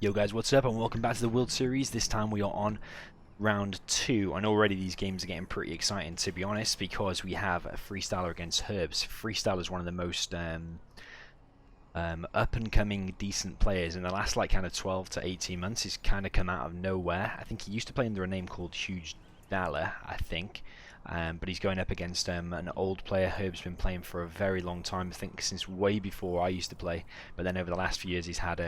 Yo guys, what's up and welcome back to the World Series. This time we are on round 2 and already these games are getting pretty exciting, to be honest, because we have a Freestyler against Herbs. Freestyler is one of the most up and coming decent players in the last kind of 12 to 18 months. He's kind of come out of nowhere. I think he used to play under a name called Huge Dollar, I think. But he's going up against an old player. Herb's been playing for a very long time, I think since way before I used to play, but then over the last few years he's had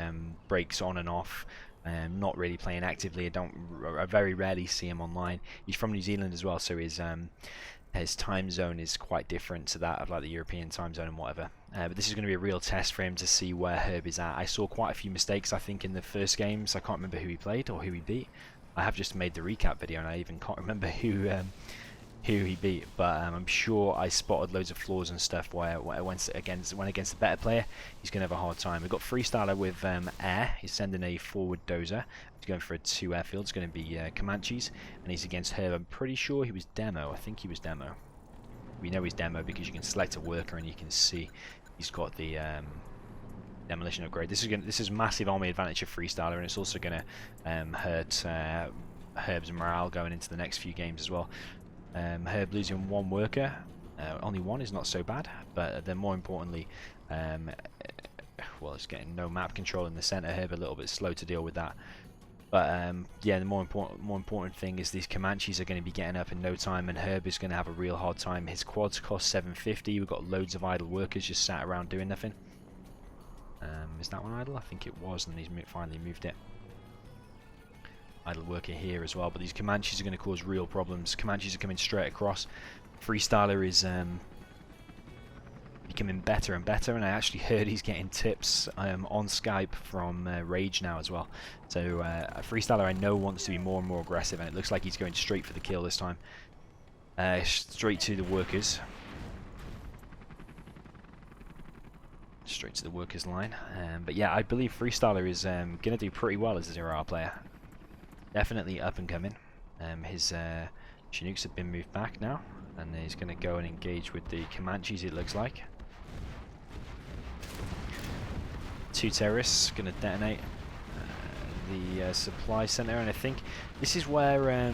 breaks on and off, not really playing actively. I very rarely see him online. He's from New Zealand as well, so his time zone is quite different to that of like the European time zone and whatever. But this is going to be a real test for him to see where Herb is at. I saw quite a few mistakes, I think, in the first games. I can't remember who he played or who he beat. I have just made the recap video and I even can't remember who he beat, but I'm sure I spotted loads of flaws and stuff where it went against a better player. He's going to have a hard time. We've got Freestyler with air. He's sending a forward dozer. He's going for a 2 airfield. It's going to be Comanches, and he's against Herb. I'm pretty sure he was demo. I think he was demo. We know he's demo because you can select a worker and you can see he's got the demolition upgrade. This is massive army advantage of Freestyler, and it's also going to hurt Herb's morale going into the next few games as well. Herb losing 1 worker, only 1 is not so bad, but then more importantly, well, it's getting no map control in the center. Herb a little bit slow to deal with that, but yeah, the more important thing is these Comanches are going to be getting up in no time, and Herb is going to have a real hard time. His quads cost 750. We've got loads of idle workers just sat around doing nothing. Is that one idle? I think it was, and he's finally moved it. Idle worker here as well, but these Comanches are going to cause real problems. Comanches are coming straight across. Freestyler is becoming better and better, and I actually heard he's getting tips on Skype from Rage now as well. So Freestyler, I know, wants to be more and more aggressive, and it looks like he's going straight for the kill this time. Straight to the workers. Straight to the workers line. But yeah, I believe Freestyler is going to do pretty well as a 0-hour player. Definitely up and coming. His Chinooks have been moved back now, and he's going to go and engage with the Comanches, it looks like. 2 terrorists going to detonate the supply center, and I think this is where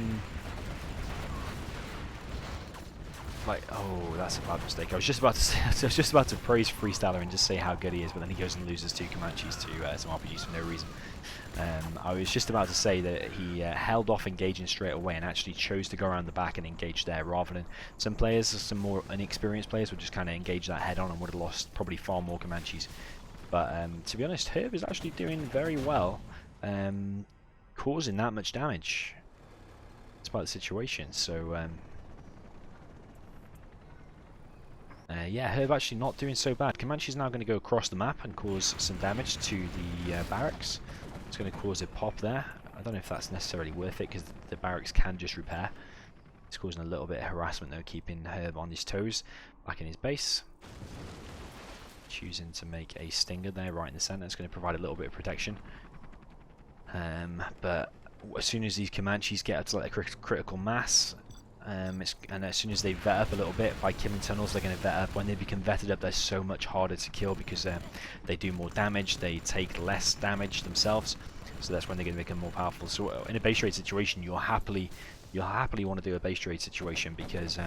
oh, that's a bad mistake. I was just about to praise Freestyler and just say how good he is, but then he goes and loses 2 Comanches to some RPGs for no reason. I was just about to say that he held off engaging straight away and actually chose to go around the back and engage there, rather than some players, some more inexperienced players, would just kind of engage that head on and would have lost probably far more Comanches. But to be honest, Herb is actually doing very well, causing that much damage despite the situation. So yeah, Herb actually not doing so bad. Comanche is now going to go across the map and cause some damage to the barracks. It's going to cause a pop there. I don't know if that's necessarily worth it because the barracks can just repair. It's causing a little bit of harassment though, keeping Herb on his toes back in his base. Choosing to make a stinger there right in the center. It's going to provide a little bit of protection. But as soon as these Comanches get up to like a critical mass, and as soon as they vet up a little bit by killing tunnels, they're going to vet up. When they become vetted up, they're so much harder to kill because they do more damage, they take less damage themselves, so that's when they're going to become more powerful. So in a base raid situation, you'll happily want to do a base raid situation because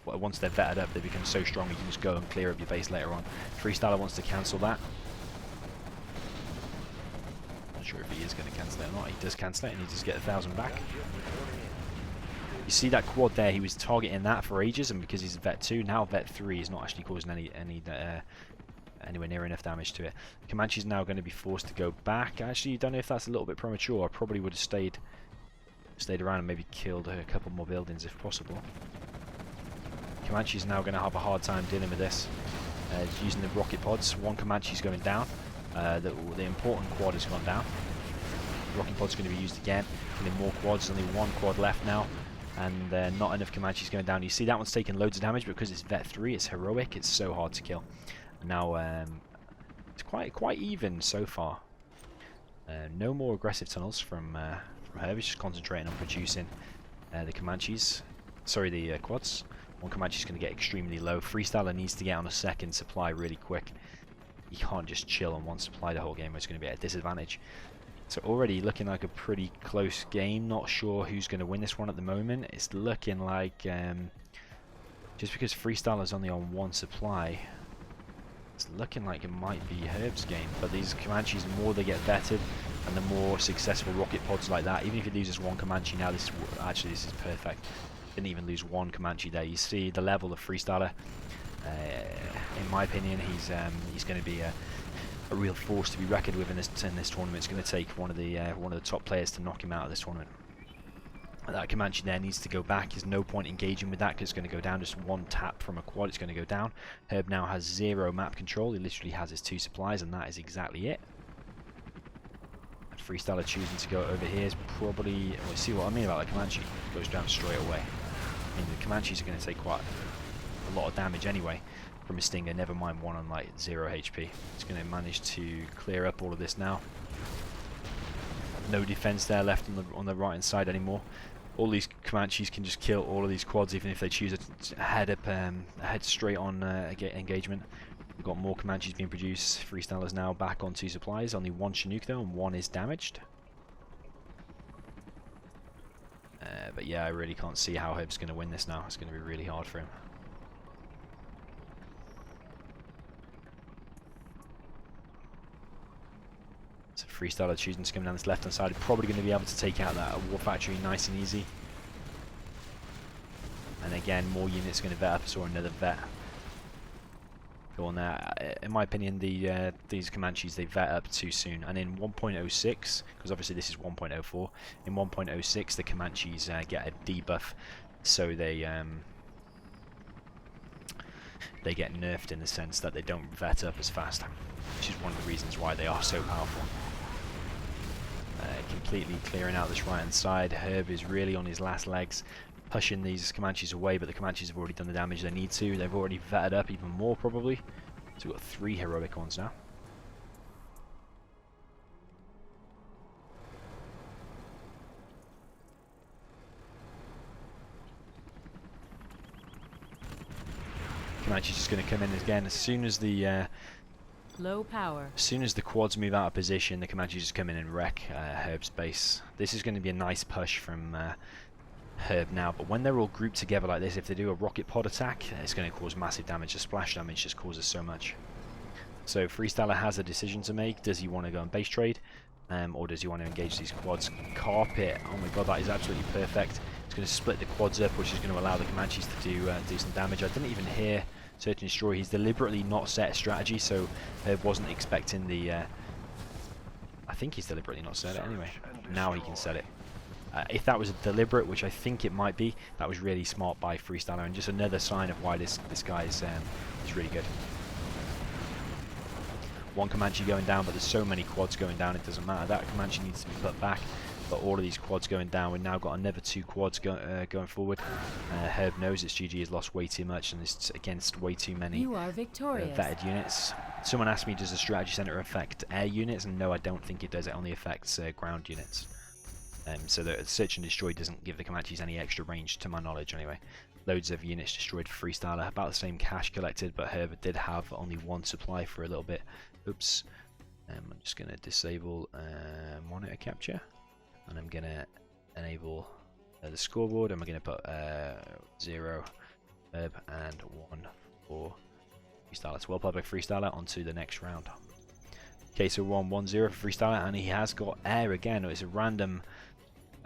once they're vetted up, they become so strong you can just go and clear up your base later on. Freestyler wants to cancel that. Not sure if he is going to cancel it or not. He does cancel it, and he just get 1,000 back. You see that quad there, he was targeting that for ages, and because he's vet 2, now vet 3 is not actually causing anywhere near enough damage to it. Comanche's now going to be forced to go back. Actually, don't know if that's a little bit premature. I probably would have stayed around and maybe killed a couple more buildings if possible. Comanche's now going to have a hard time dealing with this. Using the rocket pods. 1 Comanche's going down. The important quad has gone down. The rocket pod's going to be used again. Killing more quads. Only 1 quad left now. And not enough Comanches going down. You see that one's taking loads of damage because it's vet 3, it's heroic, it's so hard to kill. And now it's quite even so far. No more aggressive tunnels from Herb. He's just concentrating on producing the Comanches. Sorry, the quads. 1 Comanche's going to get extremely low. Freestyler needs to get on a second supply really quick. You can't just chill on one supply the whole game, or it's going to be at a disadvantage. So already looking like a pretty close game. Not sure who's going to win this one at the moment. It's looking like just because Freestyler's only on one supply, it's looking like it might be Herb's game. But these Comanches, the more they get vetted and the more successful rocket pods like that, even if he loses one Comanche now, this is perfect. Didn't even lose one Comanche there. You see the level of Freestyler. In my opinion, he's going to be a real force to be reckoned with in this tournament. It's going to take one of the top players to knock him out of this tournament. That Comanche there needs to go back. There's no point engaging with that because it's going to go down. Just one tap from a quad, it's going to go down. Herb now has 0 map control. He literally has his 2 supplies, and that is exactly it. And Freestyler choosing to go over here is probably... Well, see what I mean about the Comanche. Goes down straight away. I mean, the Comanches are going to take quite a lot of damage anyway from a Stinger, never mind one on like 0 HP. It's going to manage to clear up all of this now. No defense there left on the right hand side anymore. All these Comanches can just kill all of these quads, even if they choose a head straight on engagement. We've got more Comanches being produced. Freestyler's now back on 2 supplies. Only 1 Chinook though, and 1 is damaged. But yeah, I really can't see how Herb's going to win this now. It's going to be really hard for him. So Freestyler choosing to come down this left hand side, probably going to be able to take out that War Factory nice and easy. And again, more units going to vet up. I saw another vet go on there. In my opinion, these Comanches, they vet up too soon. And in 1.06, because obviously this is 1.04, in 1.06 the Comanches get a debuff, so they get nerfed in the sense that they don't vet up as fast, which is one of the reasons why they are so powerful. Completely clearing out this right hand side. Herb is really on his last legs, pushing these Comanches away, but the Comanches have already done the damage they need to. They've already vetted up even more probably. So we've got 3 heroic ones now. Comanche's just going to come in again as soon as the low power. As soon as the quads move out of position, the Comanches just come in and wreck Herb's base. This is going to be a nice push from Herb now, but when they're all grouped together like this, if they do a rocket pod attack, it's going to cause massive damage. The splash damage just causes so much. So Freestyler has a decision to make. Does he want to go on base trade, or does he want to engage these quads? Carpet, oh my god, that is absolutely perfect. It's going to split the quads up, which is going to allow the Comanches to do some damage. I didn't even hear Search and Destroy. He's deliberately not set a strategy, so Herb wasn't expecting the... I think he's deliberately not set it anyway. Now he can set it. If that was a deliberate, which I think it might be, that was really smart by Freestyler, and just another sign of why this guy is really good. One Comanche going down, but there's so many quads going down, it doesn't matter. That Comanche needs to be put back, but all of these quads going down. We've now got another 2 quads going forward. Herb knows its GG has lost way too much, and it's against way too many vetted units. Someone asked me, does the strategy center affect air units? And no, I don't think it does. It only affects ground units. So the Search and Destroy doesn't give the Comanches any extra range, to my knowledge anyway. Loads of units destroyed for Freestyler, about the same cash collected, but Herb did have only 1 supply for a little bit. Oops. I'm just going to disable monitor capture, and I'm going to enable the scoreboard, and we're going to put 0 Herb and 1 for Freestyler. So well played by Freestyler. On to the next round. Okay, so we're on 1-0 for Freestyler, and he has got air again. It's a random...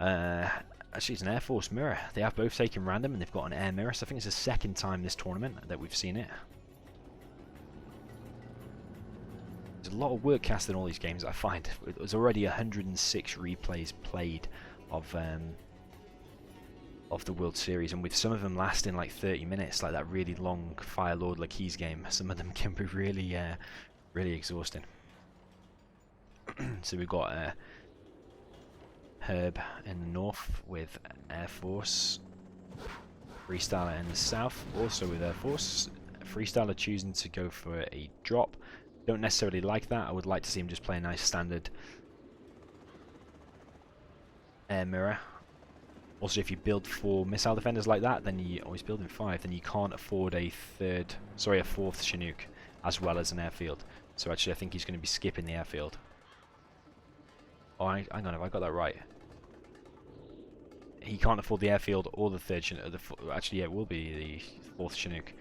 actually, it's an Air Force mirror. They have both taken random, and they've got an air mirror, so I think it's the 2nd time this tournament that we've seen it. There's a lot of work cast in all these games, I find. There's already 106 replays played of the World Series, and with some of them lasting like 30 minutes, like that really long Fire Lord Lakeys game, some of them can be really, really exhausting. So we've got Herb in the north with Air Force, Freestyler in the south also with Air Force. Freestyler choosing to go for a drop. Don't necessarily like that. I would like to see him just play a nice standard air mirror. Also, if you build 4 missile defenders like that, then you always building 5, then you can't afford a 4th Chinook as well as an airfield. So actually I think he's going to be skipping the airfield. Oh, hang on, have I got that right? He can't afford the airfield or the third Chinook. Actually, yeah, it will be the fourth Chinook.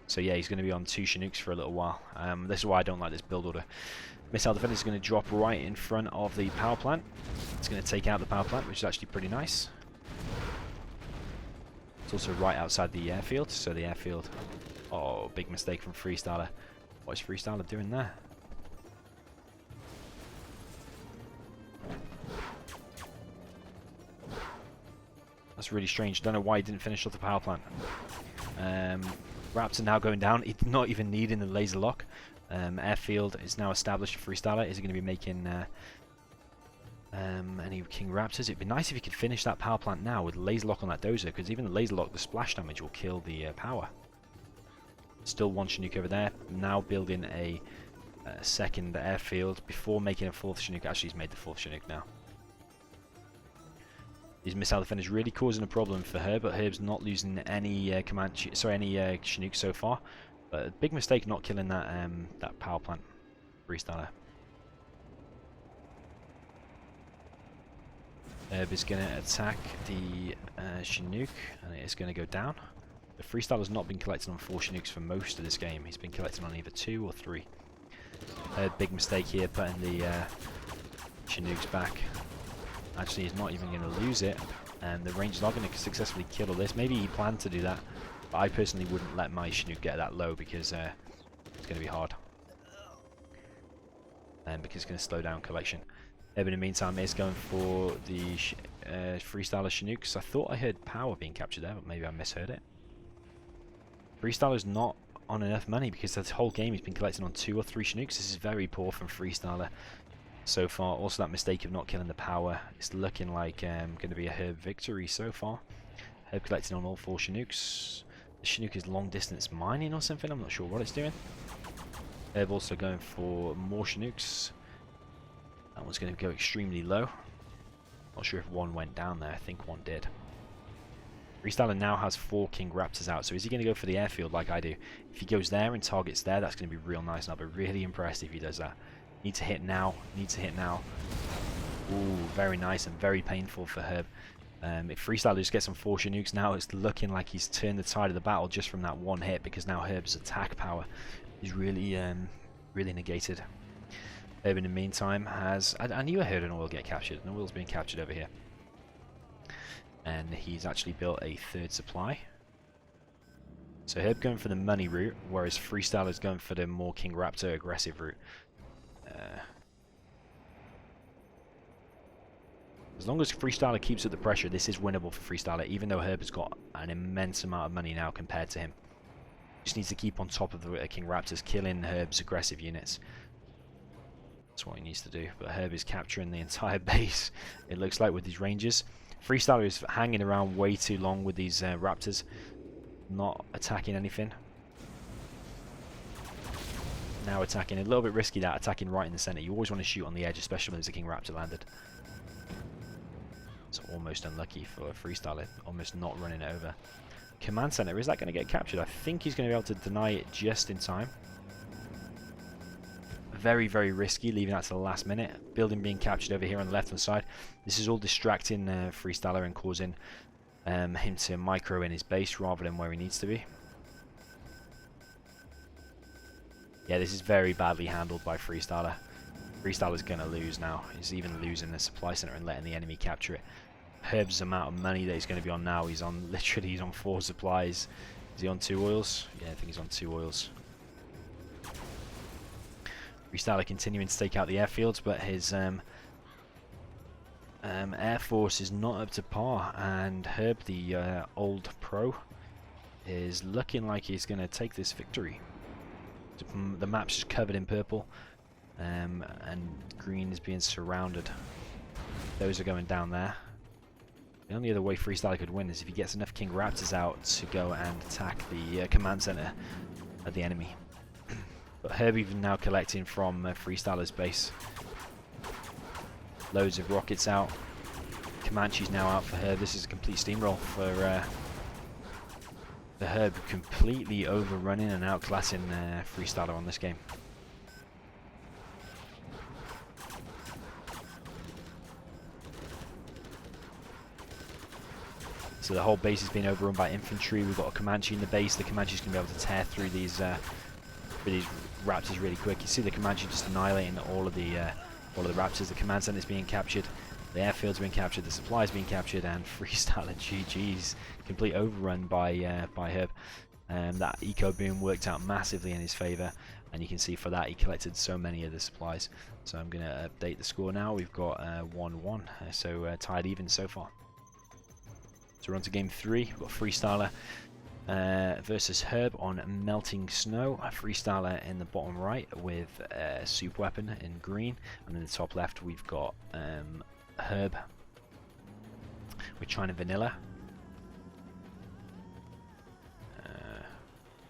So yeah, he's going to be on 2 Chinooks for a little while. This is why I don't like this build order. Missile defender is going to drop right in front of the power plant. It's going to take out the power plant, which is actually pretty nice. It's also right outside the airfield, so the airfield... Oh, big mistake from Freestyler. What is Freestyler doing there? That's really strange. Don't know why he didn't finish off the power plant. Raptor now going down. He's not even needing the laser lock. Airfield is now established for Freestyler. Is he going to be making any King Raptors? It'd be nice if he could finish that power plant now with laser lock on that dozer, because even the laser lock, the splash damage will kill the power. Still 1 Chinook over there. Now building a second airfield before making a 4th Chinook. Actually, he's made the 4th Chinook now. These missile defenders really causing a problem for Herb, but Herb's not losing any any Chinook so far. But a big mistake not killing that that power plant. Freestyler. Herb is going to attack the Chinook, and it is going to go down. The Freestyler's not been collecting on 4 Chinooks for most of this game. He's been collecting on either 2 or 3. Big mistake here, putting the Chinooks back. Actually, he's not even going to lose it, and the Ranger's not going to successfully kill all this. Maybe he planned to do that, but I personally wouldn't let my Chinook get that low, because it's going to be hard. Because it's going to slow down collection. Herb in the meantime is going for the Freestyler Chinooks. I thought I heard power being captured there, but maybe I misheard it. Freestyler's not on enough money, because this whole game he's been collecting on 2 or 3 Chinooks. This is very poor from Freestyler so far. Also that mistake of not killing the power. It's looking like going to be a Herb victory so far. Herb collecting on all 4 Chinooks. The Chinook is long distance mining or something. I'm not sure what it's doing. Herb also going for more Chinooks. That one's going to go extremely low. Not sure if one went down there. I think one did. Freestyler now has 4 King Raptors out, so is he going to go for the airfield like I do? If he goes there and targets there, that's going to be real nice, and I'll be really impressed if he does that. Need to hit now. Need to hit now. Ooh, very nice and very painful for Herb. If Freestyler just gets some 4 Chinooks now, it's looking like he's turned the tide of the battle just from that one hit, because now Herb's attack power is really, really negated. Herb in the meantime has... I knew I heard an oil get captured. An oil's being captured over here. And he's actually built a 3rd supply. So Herb going for the money route, whereas Freestyler's going for the more King Raptor aggressive route. As long as Freestyler keeps up the pressure, this is winnable for Freestyler, even though Herb has got an immense amount of money now compared to him. Just needs to keep on top of the King Raptors, killing Herb's aggressive units. That's what he needs to do. But Herb is capturing the entire base, it looks like, with these Rangers. Freestyler is hanging around way too long with these Raptors, not attacking anything. Now attacking, a little bit risky that, attacking right in the center. You always want to shoot on the edge, especially when there's a King Raptor landed. It's almost unlucky for Freestyler, almost not running it over. Command center, is that going to get captured? I think he's going to be able to deny it just in time. Very, very risky, leaving that to the last minute. Building being captured over here on the left-hand side. This is all distracting Freestyler and causing him to micro in his base rather than where he needs to be. Yeah, this is very badly handled by Freestyler. Freestyler's going to lose now. He's even losing the supply center and letting the enemy capture it. Herb's amount of money that he's going to be on now, he's on, literally, he's on 4 supplies. Is he on 2 oils? Yeah, I think he's on 2 oils. Freestyler continuing to take out the airfields, but his air force is not up to par, and Herb, the old pro, is looking like he's going to take this victory. The map's just covered in purple, and green is being surrounded. Those are going down there. The only other way Freestyler could win is if he gets enough King Raptors out to go and attack the command center of the enemy. But Herb even now collecting from Freestyler's base. Loads of rockets out. Comanche's now out for Herb. This is a complete steamroll for Herb, completely overrunning and outclassing Freestyler on this game. So the whole base is being overrun by infantry. We've got a Comanche in the base. The Comanche's going to be able to tear through these raptors really quick. You see the Comanche just annihilating all of the raptors. The command center's being captured. The airfield's been captured. The supply's been captured, and Freestyler GG's complete overrun by Herb. That eco boom worked out massively in his favor, and you can see for that he collected so many of the supplies. So I'm going to update the score now. We've got 1-1, so tied even so far. So we're on to game 3. We've got Freestyler versus Herb on Melting Snow. Freestyler in the bottom right with Soup Weapon in green, and in the top left we've got Herb with China Vanilla.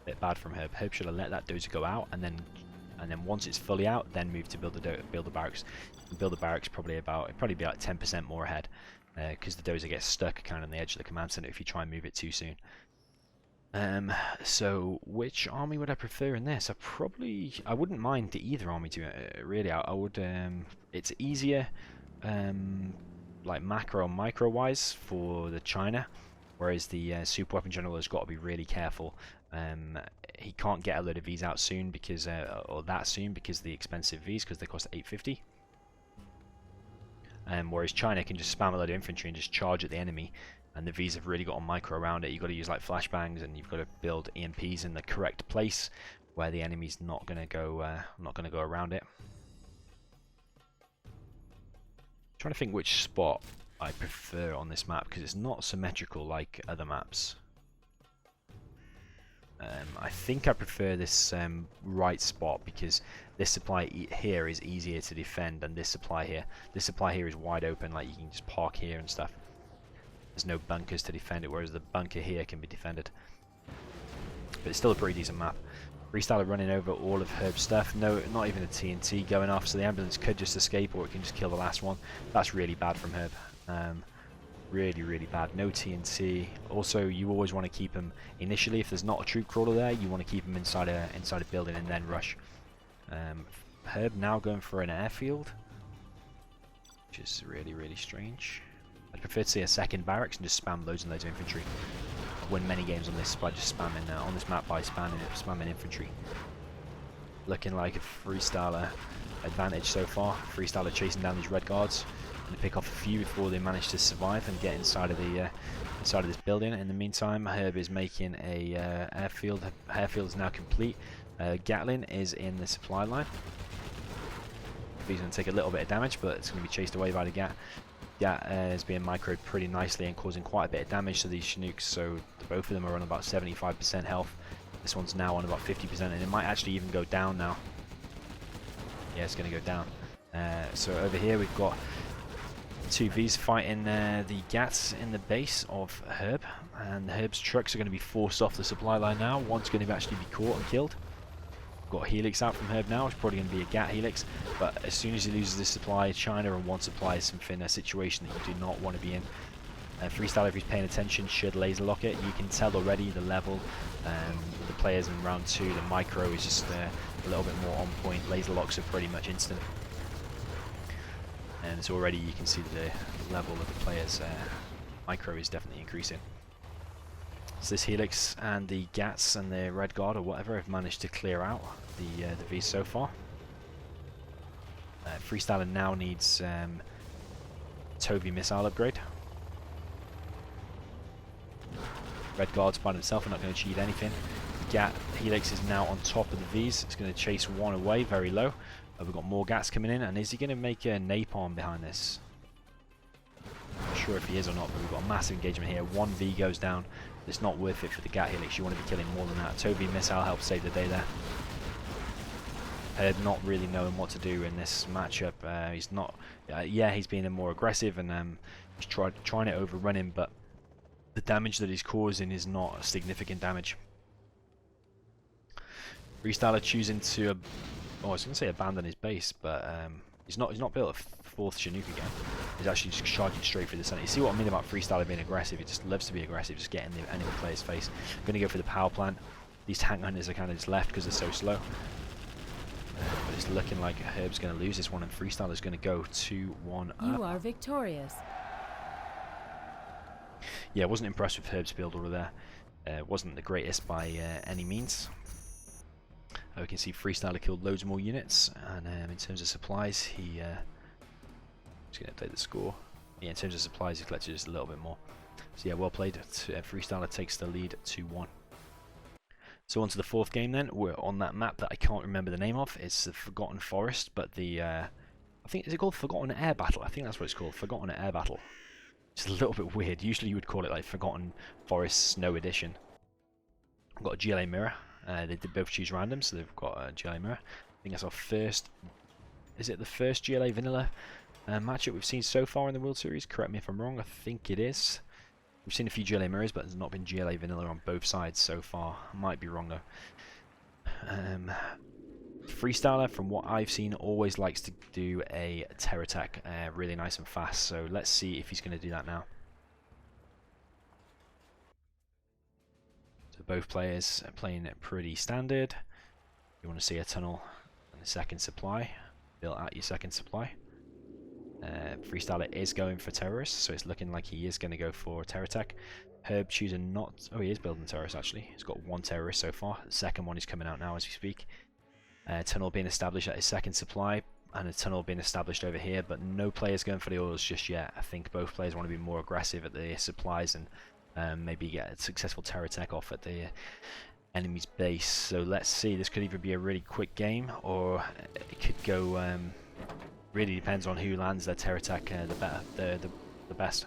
Bit bad from Herb. Herb should have let that dozer go out, and then once it's fully out, then move to build the barracks. Build the barracks probably be like 10% more ahead, because the dozer gets stuck kind of on the edge of the command center if you try and move it too soon. So which army would I prefer in this? I wouldn't mind either army to really. I would. It's easier, like macro and micro wise for the China, whereas the super weapon general has got to be really careful. He can't get a load of V's out soon because, or that soon because the expensive V's, because they cost 850. Whereas China can just spam a load of infantry and just charge at the enemy, and the V's have really got a micro around it. You've got to use like flashbangs, and you've got to build EMPs in the correct place where the enemy's not going to go around it. I'm trying to think which spot I prefer on this map because it's not symmetrical like other maps. I think I prefer this right spot because this supply here is easier to defend than this supply here. This supply here is wide open, like you can just park here and stuff. There's no bunkers to defend it, whereas the bunker here can be defended. But it's still a pretty decent map. Freestyler running over all of Herb's stuff. No, not even a TNT going off, so the ambulance could just escape, or it can just kill the last one. That's really bad from Herb. Really, really bad. No TNT. Also, you always want to keep him initially. If there's not a troop crawler there, you want to keep him inside a building and then rush. Herb now going for an airfield, which is really, really strange. I'd prefer to see a second barracks and just spam loads and loads of infantry. I've won many games on this by just spamming on this map by spamming infantry. Looking like a Freestyler advantage so far. Freestyler chasing down these red guards. To pick off a few before they manage to survive and get inside of this building. In the meantime, Herb is making a airfield. Airfield is now complete. Gatling is in the supply line. He's going to take a little bit of damage, but it's going to be chased away by the Gat. Gat is being microed pretty nicely and causing quite a bit of damage to these Chinooks. So both of them are on about 75% health. This one's now on about 50%, and it might actually even go down now. Yeah, it's going to go down. So over here we've got 2 V's fighting the Gats in the base of Herb, and Herb's trucks are going to be forced off the supply line now. One's going to actually be caught and killed. Got a Helix out from Herb now. It's probably going to be a Gat Helix, but as soon as he loses this supply, China and one supply is something, a situation that you do not want to be in. Freestyler, if he's paying attention, should laser lock it. You can tell already the level. The players in round 2, the micro is just a little bit more on point. Laser locks are pretty much instant. And so already you can see that the level of the players' micro is definitely increasing. So this Helix and the Gats and the Red Guard or whatever have managed to clear out the V's so far. Freestyler now needs TOV missile upgrade. Red Guards by themselves are not going to achieve anything. Gat Helix is now on top of the V's. It's going to chase one away very low. We've got more Gats coming in, and is he going to make a napalm behind this? Not sure if he is or not, but we've got a massive engagement here. 1 V goes down. It's not worth it for the Gat Helix. You want to be killing more than that. TOV missile helps save the day there. Herb not really knowing what to do in this matchup. He's not. Yeah, he's being more aggressive and he's trying to overrun him, but the damage that he's causing is not significant damage. Freestyler choosing to. Oh, I was going to say abandon his base, but he's not built a 4th Chinook again. He's actually just charging straight through the center. You see what I mean about Freestyler being aggressive? He just loves to be aggressive, just get in the enemy player's face. Going to go for the power plant. These tank hunters are kind of just left because they're so slow. But it's looking like Herb's going to lose this one, and Freestyler's going to go 2-1 up. You are victorious. yeah, wasn't impressed with Herb's build order there. Wasn't the greatest by any means. We can see Freestyler killed loads more units, and in terms of supplies, he just going to update the score. Yeah, in terms of supplies, he collected just a little bit more. So yeah, well played. Freestyler takes the lead 2-1. So on to the fourth game then. We're on that map that I can't remember the name of. It's the Forgotten Forest, but the I think, is it called Forgotten Air Battle? I think that's what it's called, Forgotten Air Battle. It's a little bit weird. Usually you would call it like Forgotten Forest Snow Edition. I've got a GLA mirror. They did both choose random, so they've got a GLA mirror. I think that's our first... Is it the first GLA vanilla matchup we've seen so far in the World Series? Correct me if I'm wrong. I think it is. We've seen a few GLA mirrors, but there's not been GLA vanilla on both sides so far. I might be wrong though. Freestyler, from what I've seen, always likes to do a terror attack really nice and fast. So let's see if he's going to do that now. So both players are playing it pretty standard. You want to see a tunnel and a second supply. Build out your second supply. Freestyler is going for terrorists, so it's looking like he is going to go for terror attack. Herb choosing not... Oh, he is building terrorists actually. He's got one terrorist so far. The second one is coming out now as we speak. Tunnel being established at his second supply, and a tunnel being established over here, but no players going for the oils just yet. I think both players want to be more aggressive at the supplies and maybe get a successful terror attack off at the enemy's base. So let's see. This could either be a really quick game, or it could go... really depends on who lands their terror attack the best.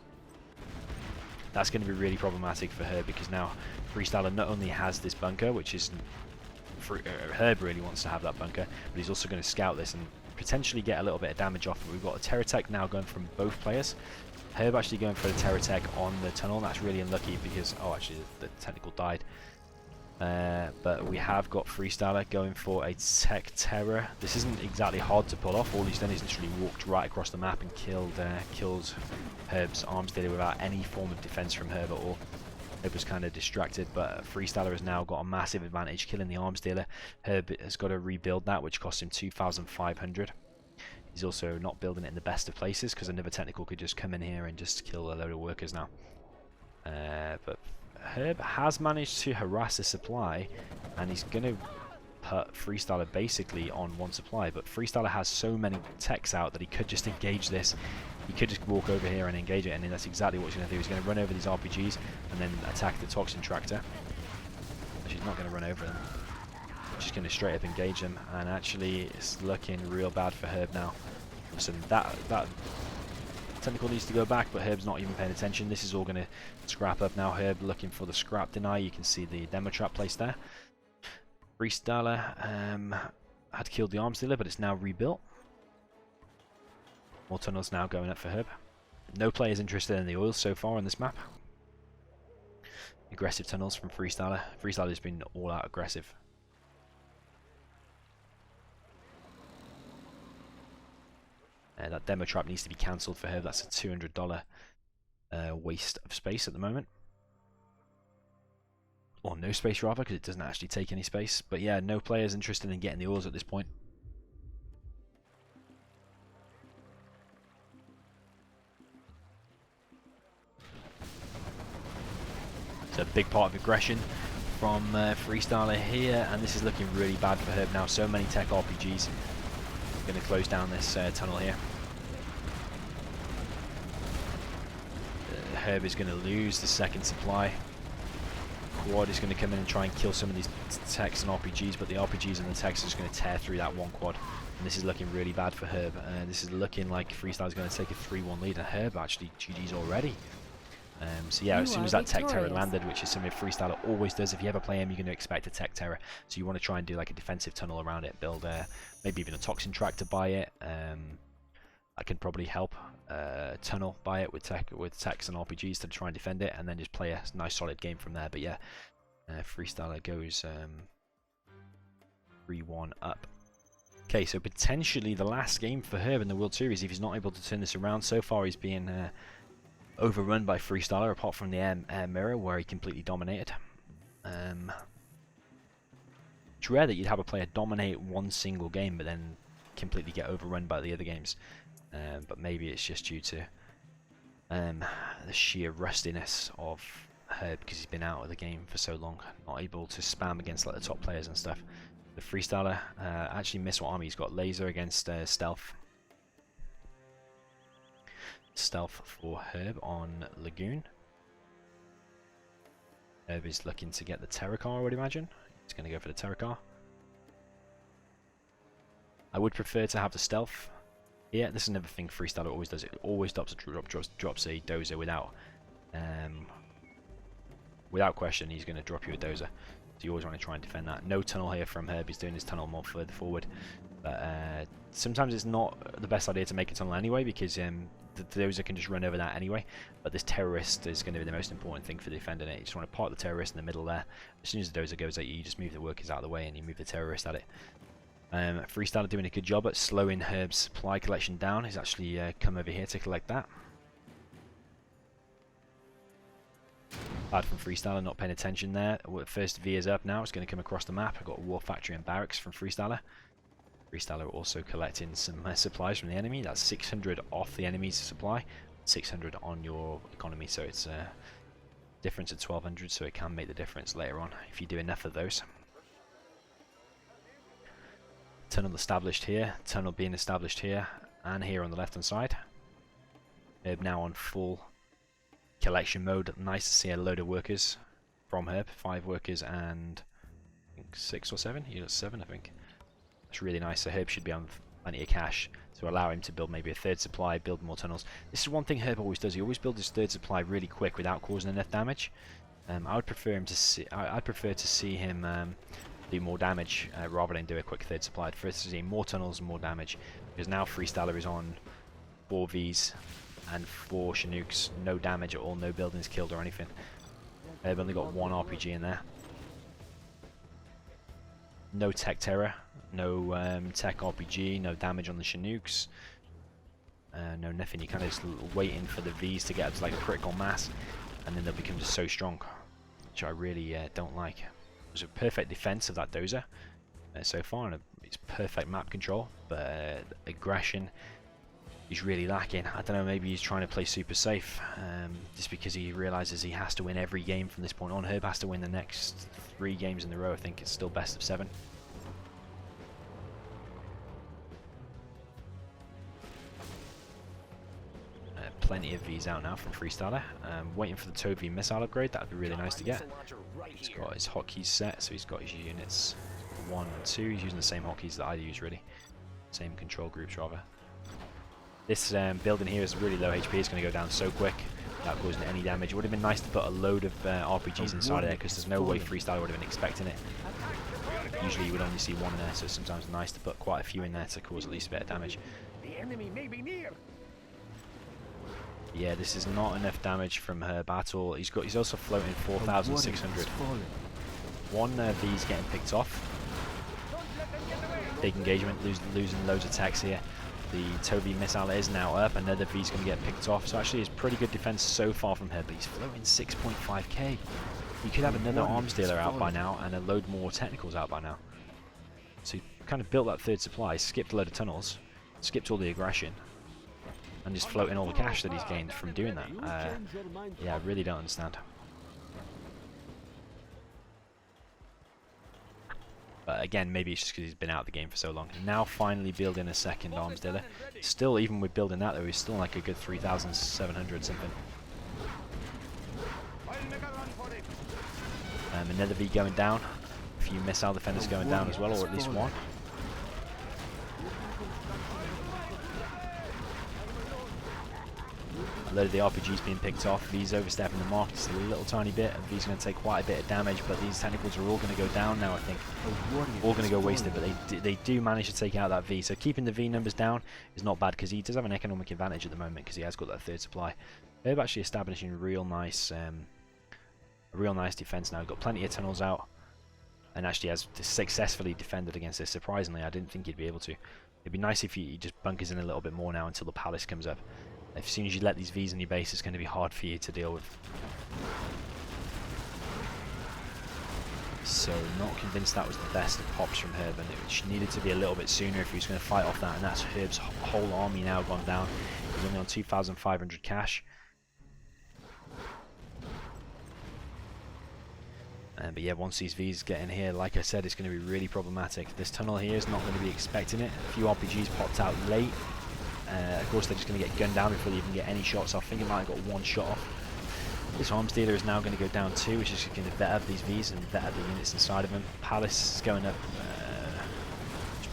That's going to be really problematic for her, because now Freestyler not only has this bunker, which is Herb really wants to have that bunker, but he's also going to scout this and potentially get a little bit of damage off it. We've got a terror attack now going from both players. Herb actually going for the terror attack on the tunnel. That's really unlucky because, oh, actually the technical died. But we have got Freestyler going for a tech terror. This isn't exactly hard to pull off. All he's done is literally walked right across the map and killed Herb's arms dealer without any form of defense from Herb at all. Herb was kind of distracted, but Freestyler has now got a massive advantage killing the arms dealer. Herb has got to rebuild that, which costs him 2,500. He's also not building it in the best of places, because another technical could just come in here and just kill a load of workers now. But Herb has managed to harass the supply, and he's going to put Freestyler basically on one supply, but Freestyler has so many techs out that he could just engage this. He could just walk over here and engage it, and that's exactly what he's going to do. He's going to run over these RPGs and then attack the Toxin Tractor. Actually, he's not going to run over them. He's just going to straight up engage them, and actually it's looking real bad for Herb now. So that technical needs to go back, but Herb's not even paying attention. This is all going to scrap up now. Herb looking for the scrap deny. You can see the demo trap placed there. Freestyler had killed the arms dealer, but it's now rebuilt. More tunnels now going up for Herb. No players interested in the oils so far on this map. Aggressive tunnels from Freestyler. Freestyler's been all out aggressive. That demo trap needs to be cancelled for Herb. That's a $200 waste of space at the moment. Or no space rather, because it doesn't actually take any space. But yeah, no players interested in getting the oils at this point. It's a big part of aggression from Freestyler here, and this is looking really bad for Herb now. So many tech RPGs. Going to close down this tunnel here. Herb is going to lose the second supply. Quad is going to come in and try and kill some of these techs and RPGs, but the RPGs and the techs are just going to tear through that one quad. And this is looking really bad for Herb. This is looking like Freestyler is going to take a 3-1 lead, and Herb actually GG's already. So yeah, as soon as that tech terror landed, which is something Freestyler always does, if you ever play him, you're going to expect a tech terror. So you want to try and do like a defensive tunnel around it, build maybe even a Toxin Tractor by it. I can probably help tunnel by it with techs and RPGs to try and defend it, and then just play a nice solid game from there. But yeah, Freestyler goes 3-1 up. Okay, so potentially the last game for Herb in the World Series if he's not able to turn this around. So far he's been overrun by Freestyler, apart from the air mirror where he completely dominated. It's rare that you'd have a player dominate one single game but then completely get overrun by the other games. But maybe it's just due to The sheer rustiness of Herb, because he's been out of the game for so long, not able to spam against like the top players and stuff. The Freestyler, actually miss what army he's got. Laser against Stealth. Stealth for Herb on Lagoon. Herb is looking to get the Terracar, I would imagine. He's going to go for the Terracar. I would prefer to have the Stealth. Yeah, this is another thing Freestyler always does. It always drops a dozer without question. He's going to drop you a dozer. So you always want to try and defend that. No tunnel here from Herb. He's doing his tunnel more further forward. But sometimes it's not the best idea to make a tunnel anyway, because the dozer can just run over that anyway. But this terrorist is going to be the most important thing for defending it. You just want to park the terrorist in the middle there. As soon as the dozer goes at you, you just move the workers out of the way and you move the terrorist at it. Freestyler doing a good job at slowing Herb's supply collection down. He's actually come over here to collect that. Bad from Freestyler, not paying attention there. First V is up now. It's going to come across the map. I've got a war factory and barracks from Freestyler. Freestyler also collecting some supplies from the enemy. That's 600 off the enemy's supply, 600 on your economy. So it's a difference of 1200. So it can make the difference later on if you do enough of those. Tunnel established here, tunnel being established here, and here on the left hand side. Herb now on full collection mode. Nice to see a load of workers from Herb. 5 workers and I think 6 or 7. He got 7, I think. That's really nice. So Herb should be on plenty of cash to allow him to build maybe a 3rd supply, build more tunnels. This is one thing Herb always does. He always builds his 3rd supply really quick without causing enough damage. I would prefer him to see. I'd prefer to see him do more damage rather than do a quick 3rd supply. First to see more tunnels and more damage, because now Freestyler is on 4 Vs and 4 Chinooks, no damage at all, no buildings killed or anything. They've only got 1 RPG in there. No tech terror, no tech RPG, no damage on the Chinooks, no nothing. You're kind of just waiting for the Vs to get up to like a critical mass, and then they'll become just so strong, which I really don't like. It was a perfect defense of that dozer so far, and it's perfect map control, but aggression he's really lacking. I don't know, maybe he's trying to play super safe, just because he realizes he has to win every game from this point on. Herb has to win the next 3 games in a row. I think it's still best of 7. Plenty of V's out now from Freestyler. Waiting for the Toby missile upgrade. That would be really nice to get. He's got his hotkeys set, so he's got his units 1 and 2. He's using the same hotkeys that I use, really. Same control groups, rather. This building here is really low HP. It's going to go down so quick without causing any damage. It would have been nice to put a load of RPGs inside of there, because there's no way Freestyler would have been expecting it. Usually you would only see 1 in there, so it's sometimes nice to put quite a few in there to cause at least a bit of damage. The enemy may be near. Yeah, this is not enough damage from Herb at all. He's also floating 4,600. 1 V's getting picked off. Big engagement, losing loads of techs here. The Toby missile is now up. Another V's going to get picked off. So actually, it's pretty good defense so far from Herb. But he's floating 6.5k. You could have another arms dealer out by now and a load more technicals out by now. So he kind of built that 3rd supply, skipped a load of tunnels, skipped all the aggression, and just floating all the cash that he's gained from doing that. Yeah, I really don't understand. But again, maybe it's just because he's been out of the game for so long. Now finally building a 2nd arms dealer. Still, even with building that though, he's still like a good 3,700 something. Another V going down. A few missile defenders going down as well, or at least 1. A load of the RPGs being picked off. V's overstepping the mark just a little tiny bit, and V's going to take quite a bit of damage, but these technicals are all going to go down now, I think. All going to go wasted, but they do manage to take out that V. So keeping the V numbers down is not bad, because he does have an economic advantage at the moment, because he has got that 3rd supply. Herb actually establishing a real nice defense now. Got plenty of tunnels out, and actually has successfully defended against this. Surprisingly, I didn't think he'd be able to. It'd be nice if he just bunkers in a little bit more now until the palace comes up. As soon as you let these V's in your base, it's going to be hard for you to deal with. So, not convinced that was the best of pops from Herb, and it needed to be a little bit sooner if he was going to fight off that, and that's Herb's whole army now gone down. He's only on 2,500 cash. But yeah, once these Vs get in here, like I said, it's going to be really problematic. This tunnel here is not going to be expecting it. A few RPGs popped out late. Of course, they're just going to get gunned down before they even get any shots off. I think it might have got one shot off. This arms dealer is now going to go down 2, which is going to vet up these Vs and vet up the units inside of them. Palace is going up.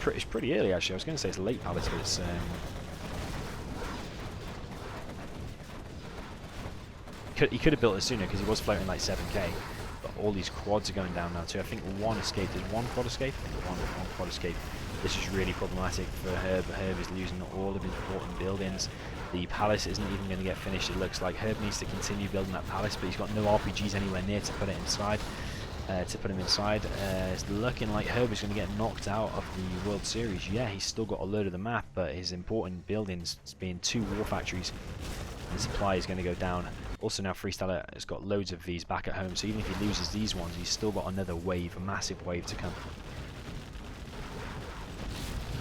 It's pretty early, actually. I was going to say it's a late Palace, but it's... he could have built it sooner because he was floating like 7k. But all these quads are going down now too. I think one escaped. Did one quad escape? I think one quad escape. This is really problematic for Herb. Herb is losing all of his important buildings. The palace isn't even going to get finished, it looks like. Herb needs to continue building that palace, but he's got no RPGs anywhere near to put it inside. It's looking like Herb is going to get knocked out of the World Series. Yeah, he's still got a load of the map, but his important buildings, being 2 war factories, the supply is going to go down. Also now Freestyler has got loads of Vs back at home, so even if he loses these ones, he's still got another wave, a massive wave to come.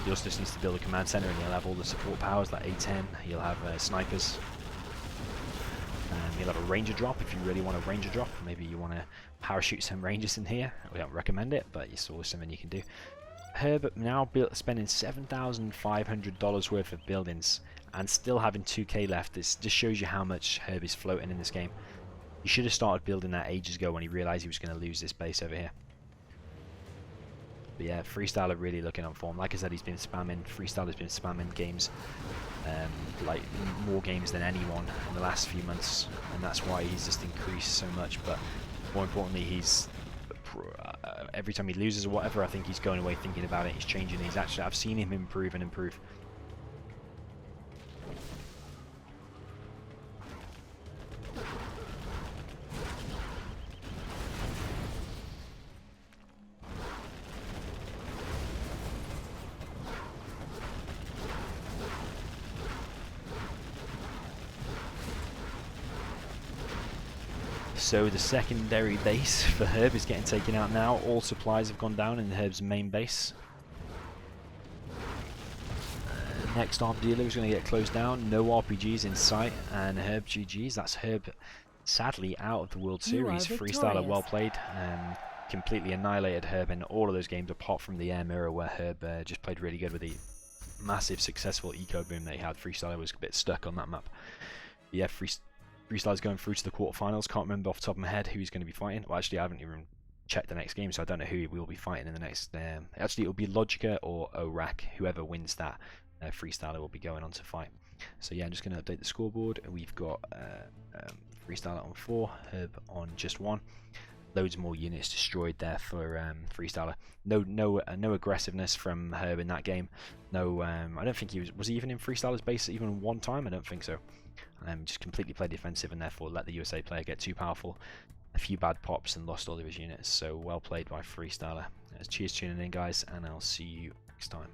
He also just needs to build a command center, and he'll have all the support powers like A10. He'll have snipers. He'll have a ranger drop if you really want a ranger drop. Maybe you want to parachute some rangers in here. We don't recommend it, but it's always something you can do. Herb now spending $7,500 worth of buildings and still having 2k left. This just shows you how much Herb is floating in this game. He should have started building that ages ago when he realized he was going to lose this base over here. But yeah, Freestyler really looking on form. Like I said, he's been spamming. Freestyler's been spamming games, like more games than anyone in the last few months, and that's why he's just increased so much. But more importantly, he's every time he loses or whatever, I think he's going away thinking about it. He's changing. I've seen him improve and improve. So the secondary base for Herb is getting taken out now. All supplies have gone down in Herb's main base. Next arm dealer is going to get closed down. No RPGs in sight, and Herb GG's. That's Herb sadly out of the World Series. Freestyler well played. Completely annihilated Herb in all of those games apart from the air mirror where Herb just played really good with the massive successful eco boom that he had. Freestyler was a bit stuck on that map. Yeah, Freestyler's going through to the quarterfinals. Can't remember off the top of my head who he's going to be fighting. Well, actually, I haven't even checked the next game, so I don't know who we will be fighting in the next. Actually, it'll be Logica or Orak. Whoever wins that, Freestyler will be going on to fight. So yeah, I'm just going to update the scoreboard. We've got Freestyler on 4, Herb on just 1. Loads more units destroyed there for Freestyler. No aggressiveness from Herb in that game. No, I don't think he was he even in Freestyler's base even one time? I don't think so. Just completely played defensive and therefore let the USA player get too powerful. A few bad pops and lost all of his units. So well played by Freestyler. Cheers tuning in, guys, and I'll see you next time.